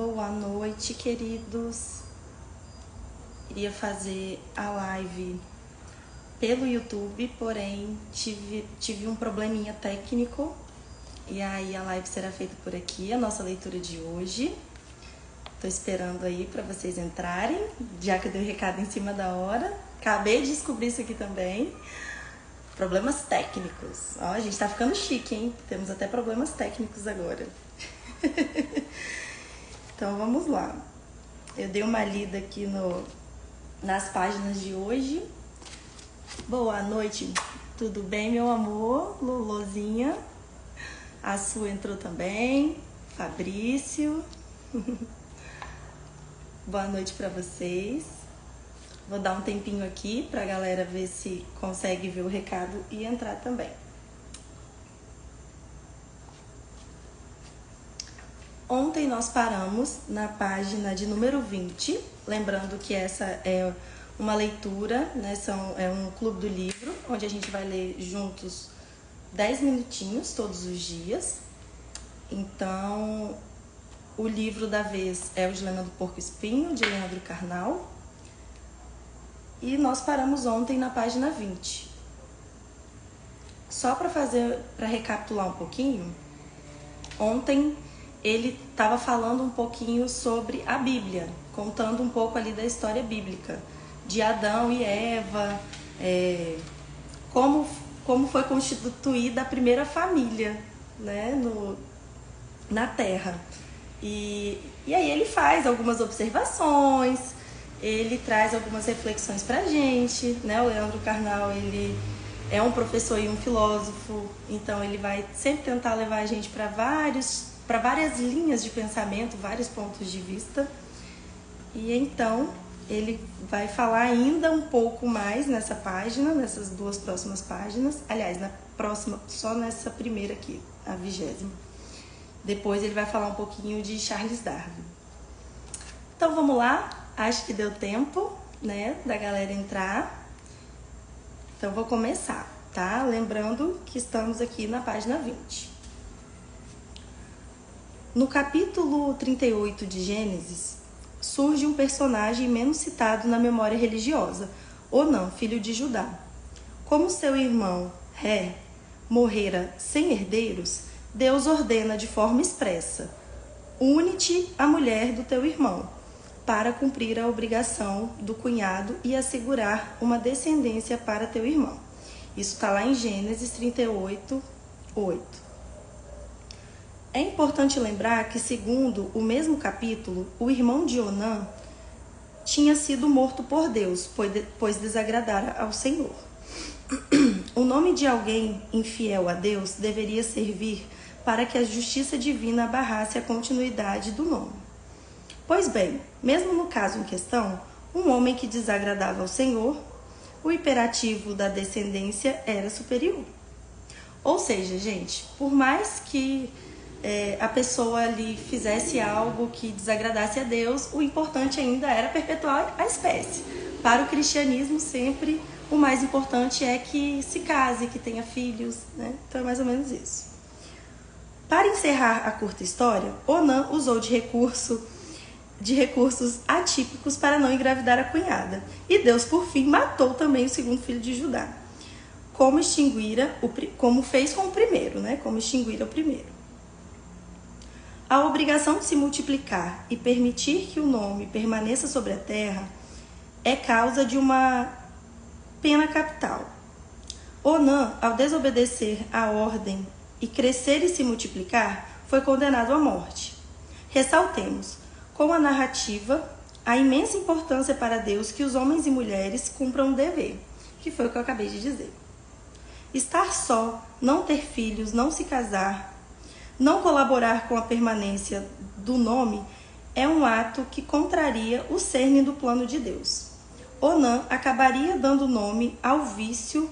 Boa noite, queridos. Iria fazer a live pelo YouTube, porém tive um probleminha técnico e aí a live será feita por aqui, a nossa leitura de hoje. Tô esperando aí para vocês entrarem, já que eu dei o recado em cima da hora. Acabei de descobrir isso aqui também. Problemas técnicos. Ó, a gente tá ficando chique, hein? Temos até problemas técnicos agora. Então vamos lá. Eu dei uma lida aqui nas páginas de hoje. Boa noite, tudo bem, meu amor? Luluzinha. A Su entrou também. Fabrício. Boa noite pra vocês. Vou dar um tempinho aqui pra galera ver se consegue ver o recado e entrar também. Ontem nós paramos na página de número 20, lembrando que essa é uma leitura, né? É um clube do livro, onde a gente vai ler juntos 10 minutinhos todos os dias. Então, o livro da vez é O Dilema do Porco Espinho, de Leandro Carnal. E nós paramos ontem na página 20. Só para recapitular um pouquinho, ontem ele estava falando um pouquinho sobre a Bíblia, contando um pouco ali da história bíblica, de Adão e Eva, como foi constituída a primeira família, né, na Terra. E aí ele faz algumas observações, ele traz algumas reflexões pra gente, né? O Leandro Carnal, ele é um professor e um filósofo, então ele vai sempre tentar levar a gente para várias linhas de pensamento, vários pontos de vista. E então ele vai falar ainda um pouco mais nessa página, nessas duas próximas páginas. Aliás, na próxima, só nessa primeira aqui, a 20ª. Depois ele vai falar um pouquinho de Charles Darwin. Então vamos lá, acho que deu tempo, né, da galera entrar. Então vou começar, tá? Lembrando que estamos aqui na página 20. No capítulo 38 de Gênesis, surge um personagem menos citado na memória religiosa, Onã, filho de Judá. Como seu irmão, Ré, morrera sem herdeiros, Deus ordena de forma expressa: une-te à mulher do teu irmão, para cumprir a obrigação do cunhado e assegurar uma descendência para teu irmão. Isso está lá em Gênesis 38, 8. É importante lembrar que, segundo o mesmo capítulo, o irmão de Onã tinha sido morto por Deus, pois desagradara ao Senhor. O nome de alguém infiel a Deus deveria servir para que a justiça divina barrasse a continuidade do nome. Pois bem, mesmo no caso em questão, um homem que desagradava ao Senhor, o imperativo da descendência era superior. Ou seja, gente, por mais que a pessoa ali fizesse algo que desagradasse a Deus, o importante ainda era perpetuar a espécie. Para o cristianismo, sempre o mais importante é que se case, que tenha filhos, né? Então é mais ou menos isso. Para encerrar a curta história, Onã usou de recursos atípicos para não engravidar a cunhada. E Deus, por fim, matou também o segundo filho de Judá. Como fez com o primeiro, né? Como extinguir o primeiro. A obrigação de se multiplicar e permitir que o nome permaneça sobre a terra é causa de uma pena capital. Onã, ao desobedecer a ordem e crescer e se multiplicar, foi condenado à morte. Ressaltemos, com a narrativa, a imensa importância para Deus que os homens e mulheres cumpram um dever, que foi o que eu acabei de dizer. Estar só, não ter filhos, não se casar, não colaborar com a permanência do nome é um ato que contraria o cerne do plano de Deus. Onã acabaria dando nome ao vício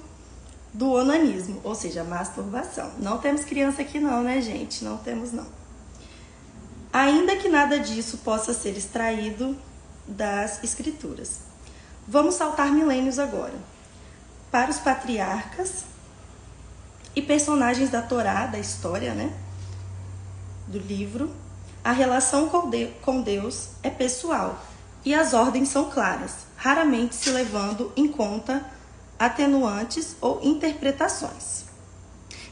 do onanismo, ou seja, a masturbação. Não temos criança aqui não, né, gente? Não temos não. Ainda que nada disso possa ser extraído das escrituras. Vamos saltar milênios agora. Para os patriarcas e personagens da Torá, da história, né, do livro, A relação com Deus é pessoal e as ordens são claras, raramente se levando em conta atenuantes ou interpretações.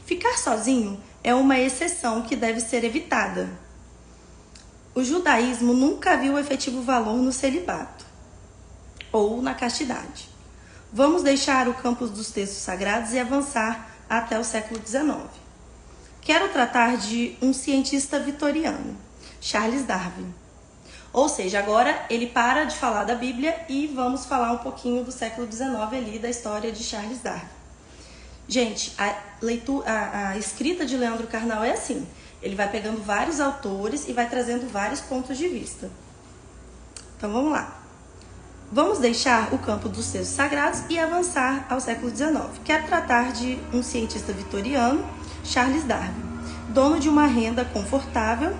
Ficar sozinho é uma exceção que deve ser evitada. O judaísmo nunca viu efetivo valor no celibato ou na castidade. Vamos deixar o campo dos textos sagrados e avançar até o século XIX. Quero tratar de um cientista vitoriano, Charles Darwin. Ou seja, agora ele para de falar da Bíblia e vamos falar um pouquinho do século XIX ali, da história de Charles Darwin. Gente, a escrita de Leandro Carnal é assim. Ele vai pegando vários autores e vai trazendo vários pontos de vista. Então vamos lá. Vamos deixar o campo dos textos sagrados e avançar ao século XIX. Quero tratar de um cientista vitoriano, Charles Darwin, dono de uma renda confortável,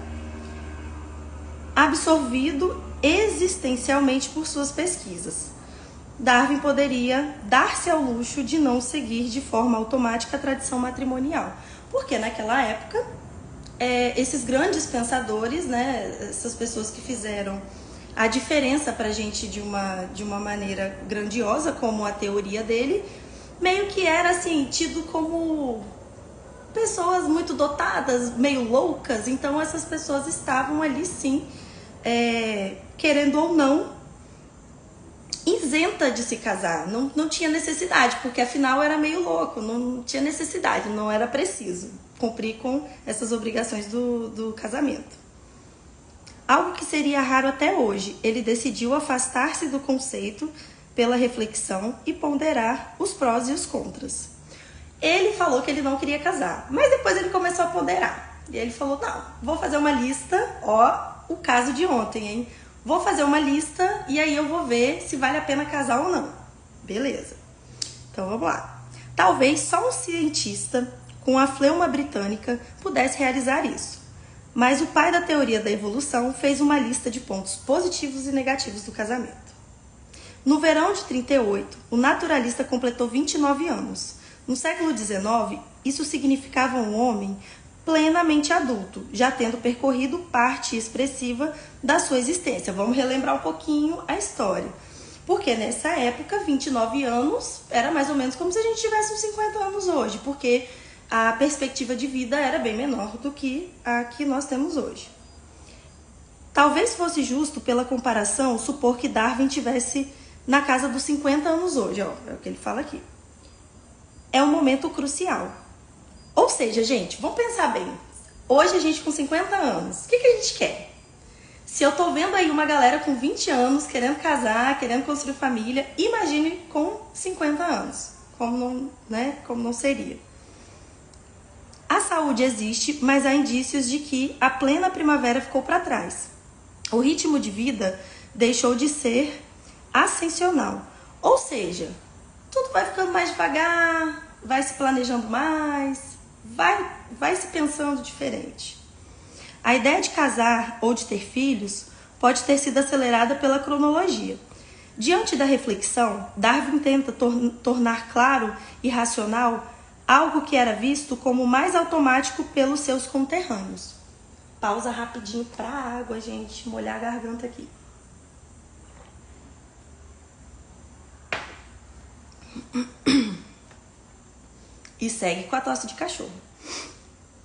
absorvido existencialmente por suas pesquisas. Darwin poderia dar-se ao luxo de não seguir de forma automática a tradição matrimonial, porque naquela época esses grandes pensadores, né, essas pessoas que fizeram a diferença para a gente de uma maneira grandiosa, como a teoria dele, meio que era assim, tido como pessoas muito dotadas, meio loucas. Então essas pessoas estavam ali sim, querendo ou não, isenta de se casar. Não tinha necessidade, porque afinal era meio louco, não tinha necessidade, não era preciso cumprir com essas obrigações do casamento. Algo que seria raro até hoje, ele decidiu afastar-se do conceito pela reflexão e ponderar os prós e os contras. Ele falou que ele não queria casar, mas depois ele começou a ponderar. E ele falou, não, vou fazer uma lista, o caso de ontem, hein? Vou fazer uma lista e aí eu vou ver se vale a pena casar ou não. Beleza. Então vamos lá. Talvez só um cientista com a fleuma britânica pudesse realizar isso. Mas o pai da teoria da evolução fez uma lista de pontos positivos e negativos do casamento. No verão de 38, o naturalista completou 29 anos. No século XIX, isso significava um homem plenamente adulto, já tendo percorrido parte expressiva da sua existência. Vamos relembrar um pouquinho a história. Porque nessa época, 29 anos era mais ou menos como se a gente tivesse uns 50 anos hoje, porque a perspectiva de vida era bem menor do que a que nós temos hoje. Talvez fosse justo, pela comparação, supor que Darwin tivesse na casa dos 50 anos hoje, é o que ele fala aqui. É um momento crucial. Ou seja, gente, vamos pensar bem. Hoje a gente com 50 anos, o que a gente quer? Se eu tô vendo aí uma galera com 20 anos querendo casar, querendo construir família, imagine com 50 anos. Como não seria? A saúde existe, mas há indícios de que a plena primavera ficou para trás. O ritmo de vida deixou de ser ascensional. Ou seja, tudo vai ficando mais devagar, vai se planejando mais, vai se pensando diferente. A ideia de casar ou de ter filhos pode ter sido acelerada pela cronologia. Diante da reflexão, Darwin tenta tornar claro e racional algo que era visto como mais automático pelos seus conterrâneos. Pausa rapidinho para a água, gente, molhar a garganta aqui. E segue com a tosse de cachorro.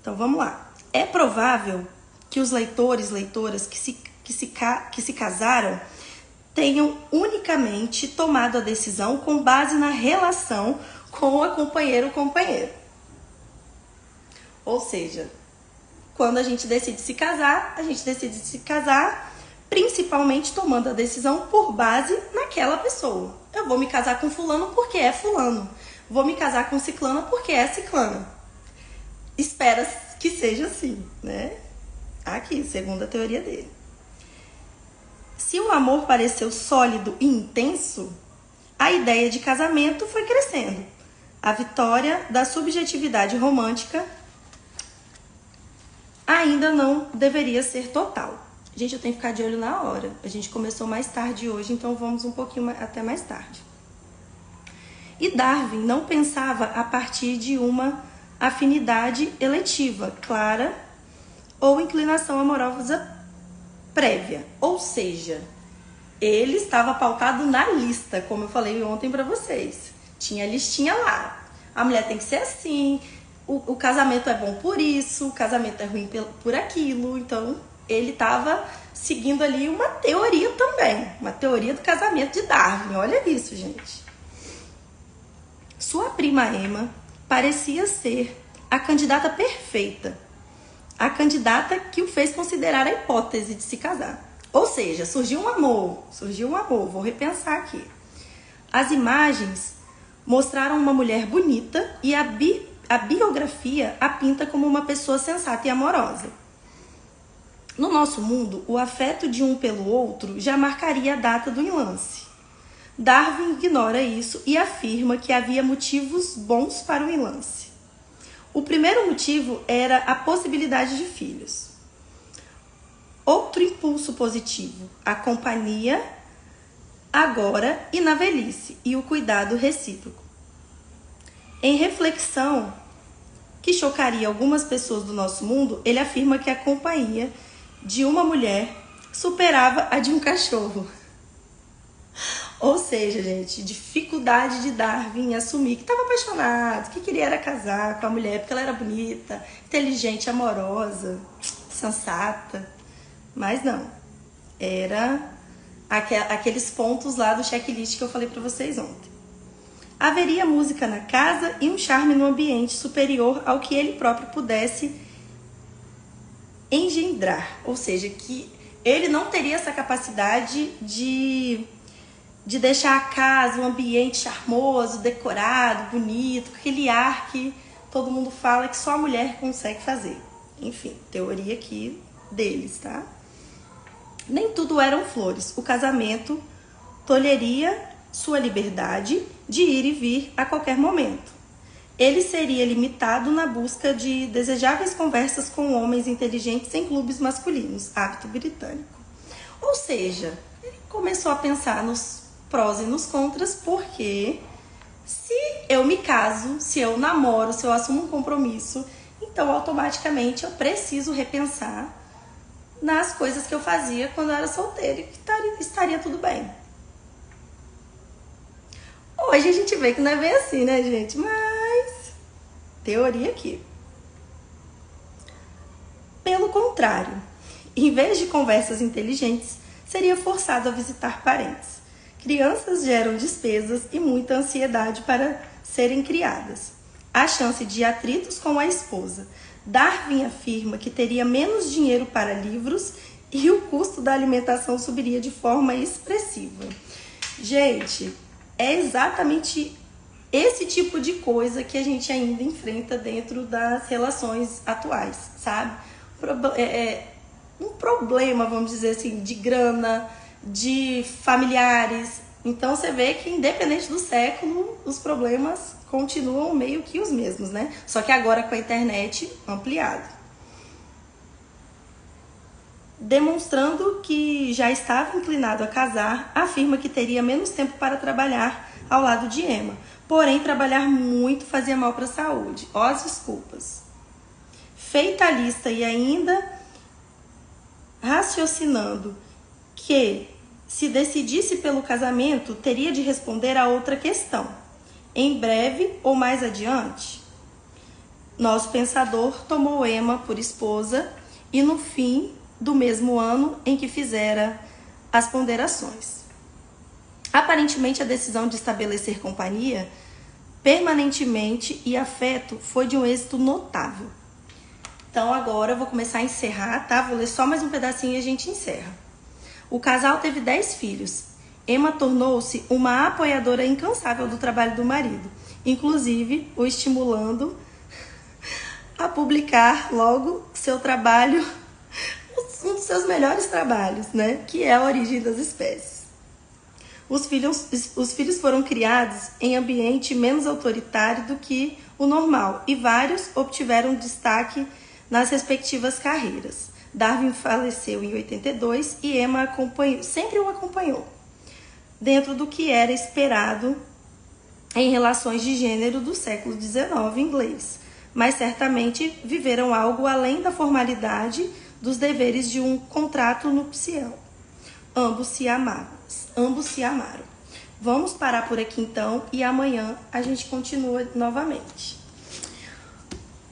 Então vamos lá. É provável que os leitoras que se casaram tenham unicamente tomado a decisão com base na relação com a companheira ou companheiro. Ou seja, quando a gente decide se casar, principalmente tomando a decisão por base naquela pessoa. Eu vou me casar com fulano porque é fulano. Vou me casar com ciclana porque é ciclana. Espera que seja assim, né? Aqui, segundo a teoria dele. Se o amor pareceu sólido e intenso, a ideia de casamento foi crescendo. A vitória da subjetividade romântica ainda não deveria ser total. Gente, eu tenho que ficar de olho na hora. A gente começou mais tarde hoje, então vamos um pouquinho até mais tarde. E Darwin não pensava a partir de uma afinidade eletiva, clara, ou inclinação amorosa prévia, ou seja, ele estava pautado na lista, como eu falei ontem para vocês. Tinha listinha lá. A mulher tem que ser assim, o casamento é bom por isso, o casamento é ruim por aquilo. Então, ele estava seguindo ali uma teoria também, uma teoria do casamento de Darwin. Olha isso, gente. Sua prima Emma parecia ser a candidata perfeita, a candidata que o fez considerar a hipótese de se casar. Ou seja, surgiu um amor, vou repensar aqui. As imagens mostraram uma mulher bonita e a biografia a pinta como uma pessoa sensata e amorosa. No nosso mundo, o afeto de um pelo outro já marcaria a data do enlace. Darwin ignora isso e afirma que havia motivos bons para o enlace. O primeiro motivo era a possibilidade de filhos. Outro impulso positivo, a companhia agora e na velhice e o cuidado recíproco. Em reflexão que chocaria algumas pessoas do nosso mundo, ele afirma que a companhia de uma mulher superava a de um cachorro. Ou seja, gente, dificuldade de Darwin em assumir que estava apaixonado, que queria era casar com a mulher porque ela era bonita, inteligente, amorosa, sensata. Mas não, era aqueles pontos lá do checklist que eu falei para vocês ontem. Haveria música na casa e um charme no ambiente superior ao que ele próprio pudesse engendrar. Ou seja, que ele não teria essa capacidade de deixar a casa, um ambiente charmoso, decorado, bonito, aquele ar que todo mundo fala que só a mulher consegue fazer. Enfim, teoria aqui deles, tá? Nem tudo eram flores. O casamento tolheria sua liberdade de ir e vir a qualquer momento. Ele seria limitado na busca de desejáveis conversas com homens inteligentes em clubes masculinos, hábito britânico. Ou seja, ele começou a pensar nos prós e nos contras, porque se eu me caso, se eu namoro, se eu assumo um compromisso, então automaticamente eu preciso repensar nas coisas que eu fazia quando eu era solteira e que estaria tudo bem. Hoje a gente vê que não é bem assim, né, gente? Mas, teoria aqui. Pelo contrário, em vez de conversas inteligentes, seria forçado a visitar parentes. Crianças geram despesas e muita ansiedade para serem criadas. Há chance de atritos com a esposa. Darwin afirma que teria menos dinheiro para livros e o custo da alimentação subiria de forma expressiva. Gente, é exatamente esse tipo de coisa que a gente ainda enfrenta dentro das relações atuais, sabe? Um problema, vamos dizer assim, de grana, de familiares. Então você vê que independente do século, os problemas continuam meio que os mesmos, né? Só que agora com a internet ampliado. Demonstrando que já estava inclinado a casar, afirma que teria menos tempo para trabalhar ao lado de Emma. Porém, trabalhar muito fazia mal para a saúde. Ó as desculpas. Feita a lista e ainda raciocinando que se decidisse pelo casamento, teria de responder a outra questão. Em breve ou mais adiante, nosso pensador tomou Emma por esposa e no fim do mesmo ano em que fizera as ponderações. Aparentemente, a decisão de estabelecer companhia permanentemente e afeto foi de um êxito notável. Então agora eu vou começar a encerrar, tá? Vou ler só mais um pedacinho e a gente encerra. O casal teve 10 filhos. Emma tornou-se uma apoiadora incansável do trabalho do marido, inclusive o estimulando a publicar logo seu trabalho, um dos seus melhores trabalhos, né? Que é a origem das espécies. Os filhos foram criados em ambiente menos autoritário do que o normal e vários obtiveram destaque nas respectivas carreiras. Darwin faleceu em 82 e Emma sempre o acompanhou, dentro do que era esperado em relações de gênero do século XIX inglês, mas certamente viveram algo além da formalidade dos deveres de um contrato nupcial. Ambos se amaram. Vamos parar por aqui então e amanhã a gente continua novamente.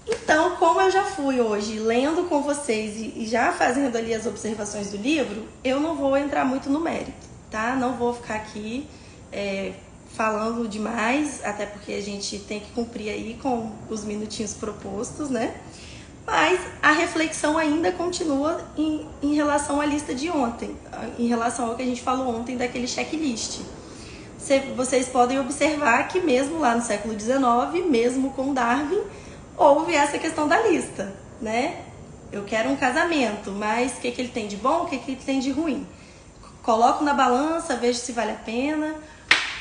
Então, como eu já fui hoje lendo com vocês e já fazendo ali as observações do livro, eu não vou entrar muito no mérito, tá? Não vou ficar aqui falando demais, até porque a gente tem que cumprir aí com os minutinhos propostos, né? Mas a reflexão ainda continua em relação à lista de ontem, em relação ao que a gente falou ontem daquele checklist. Vocês podem observar que mesmo lá no século XIX, mesmo com Darwin, houve essa questão da lista, né? Eu quero um casamento, mas o que ele tem de bom, o que ele tem de ruim? Coloco na balança, vejo se vale a pena.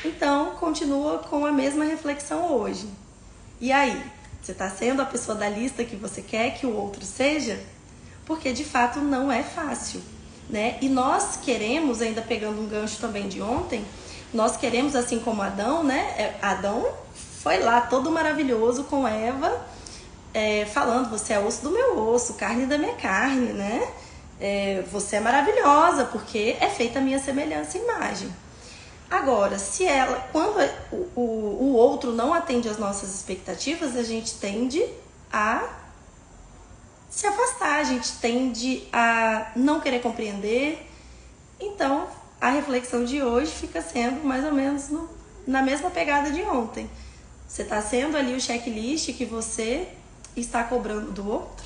Então, continua com a mesma reflexão hoje. E aí, você está sendo a pessoa da lista que você quer que o outro seja? Porque, de fato, não é fácil, né? E nós queremos, ainda pegando um gancho também de ontem, nós queremos, assim como Adão, né? Adão foi lá todo maravilhoso com Eva, falando, você é osso do meu osso, carne da minha carne, né? Você é maravilhosa, porque é feita a minha semelhança e imagem. Agora, quando o outro não atende às nossas expectativas, a gente tende a se afastar, a gente tende a não querer compreender. Então, a reflexão de hoje fica sendo mais ou menos na mesma pegada de ontem. Você está sendo ali o checklist que você está cobrando do outro?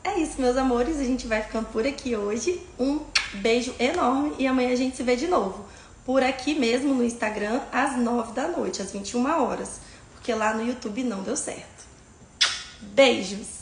É isso, meus amores, a gente vai ficando por aqui hoje. Um beijo enorme e amanhã a gente se vê de novo. Por aqui mesmo no Instagram, às 9 da noite, às 21 horas. Porque lá no YouTube não deu certo. Beijos!